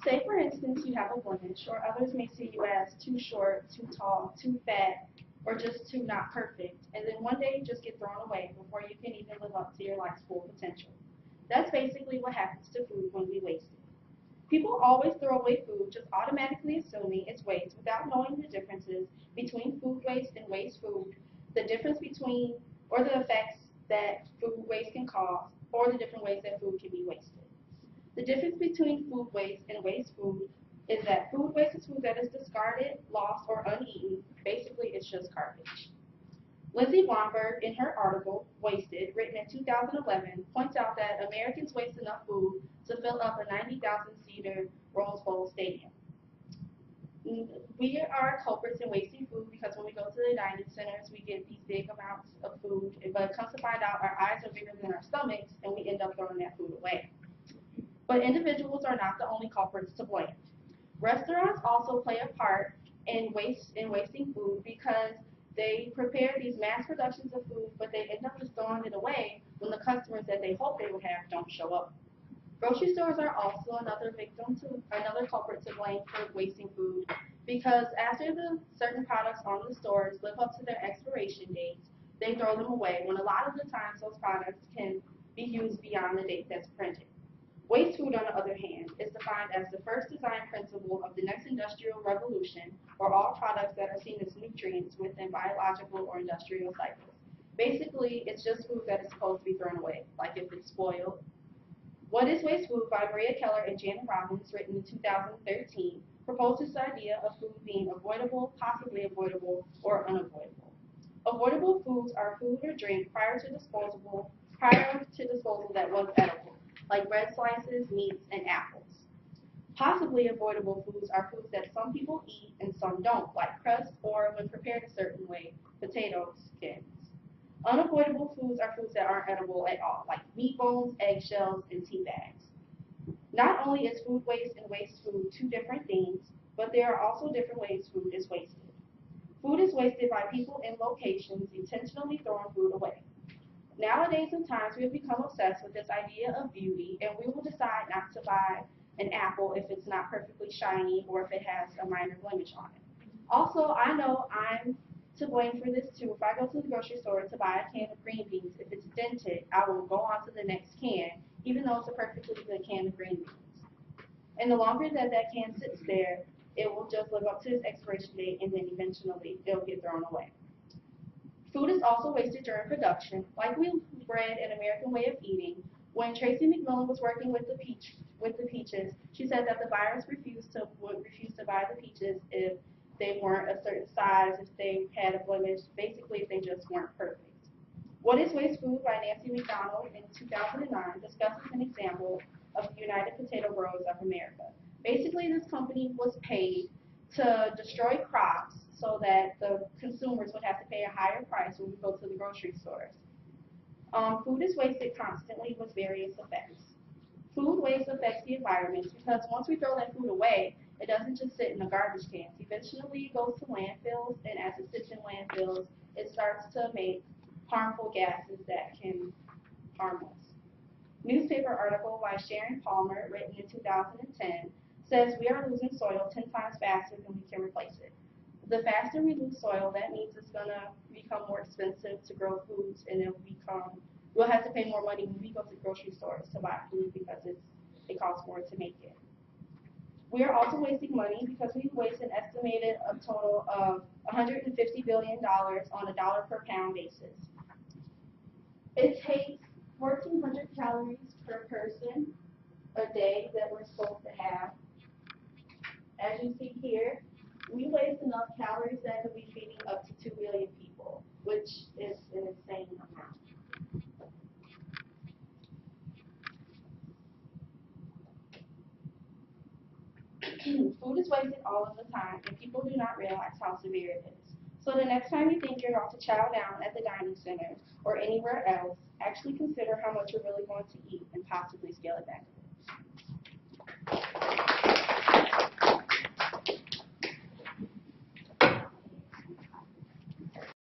Say, for instance, you have a blemish, or others may see you as too short, too tall, too fat, or just too not perfect, and then one day you just get thrown away before you can even live up to your life's full potential. That's basically what happens to food when we waste it. People always throw away food, just automatically assuming it's waste without knowing the differences between food waste and waste food, the difference between, or the effects that food waste can cause, or the different ways that food can be wasted. The difference between food waste and waste food is that food waste is food that is discarded, lost, or uneaten. Basically, it's just garbage. Lindsay Blomberg, in her article, Wasted, written in 2011, points out that Americans waste enough food to fill up a 90,000-seater Rose Bowl stadium. We are culprits in wasting food because when we go to the dining centers, we get these big amounts of food, but comes to find out our eyes are bigger than our stomachs, and we end up throwing that food away. But individuals are not the only culprits to blame. Restaurants also play a part in wasting food because they prepare these mass productions of food, but they end up just throwing it away when the customers that they hope they would have don't show up. Grocery stores are also another culprit to blame for wasting food because after the certain products on the stores live up to their expiration dates, they throw them away when a lot of the times those products can be used beyond the date that's printed. Waste food, on the other hand, is defined as the first design principle of the next industrial revolution, or all products that are seen as nutrients within biological or industrial cycles. Basically, it's just food that is supposed to be thrown away, like if it's spoiled. What is Waste Food by Maria Keller and Janet Robbins, written in 2013, proposes the idea of food being avoidable, possibly avoidable, or unavoidable. Avoidable foods are food or drink prior to disposal that was edible, like bread slices, meats, and apples. Possibly avoidable foods are foods that some people eat and some don't, like crust or, when prepared a certain way, potato skins. Unavoidable foods are foods that aren't edible at all, like meat bones, eggshells, and tea bags. Not only is food waste and waste food two different things, but there are also different ways food is wasted. Food is wasted by people in locations intentionally throwing food away. Nowadays in times, we have become obsessed with this idea of beauty, and we will decide not to buy an apple if it's not perfectly shiny or if it has a minor blemish on it. Also, I know I'm to blame for this too. If I go to the grocery store to buy a can of green beans, if it's dented, I will go on to the next can, even though it's a perfectly good can of green beans. And the longer that that can sits there, it will just live up to its expiration date, and then eventually it'll get thrown away. Food is also wasted during production. Like we read in American Way of Eating, when Tracy McMillan was working with the peaches, she said that the buyers would refuse to buy the peaches if they weren't a certain size, if they had a blemish, basically if they just weren't perfect. What is Waste Food by Nancy McDonald in 2009 discusses an example of the United Potato Growers of America. Basically, this company was paid to destroy crops so that the consumers would have to pay a higher price when we go to the grocery stores. Food is wasted constantly with various effects. Food waste affects the environment because once we throw that food away, it doesn't just sit in the garbage cans. Eventually it goes to landfills, and as it sits in landfills, it starts to make harmful gases that can harm us. Newspaper article by Sharon Palmer, written in 2010, says we are losing soil 10 times faster than we can replace it. The faster we lose soil, that means it's going to become more expensive to grow foods, and we'll have to pay more money when we go to grocery stores to buy food because it costs more to make it. We are also wasting money because we waste an estimated total of $150 billion on a dollar per pound basis. It takes 1,400 calories per person a day that we're supposed to have. As you see here, we waste enough calories that could be feeding up to 2 billion people, which is an insane amount. Food is wasted all of the time, and people do not realize how severe it is. So the next time you think you're about to chow down at the dining center or anywhere else, actually consider how much you're really going to eat and possibly scale it back a bit.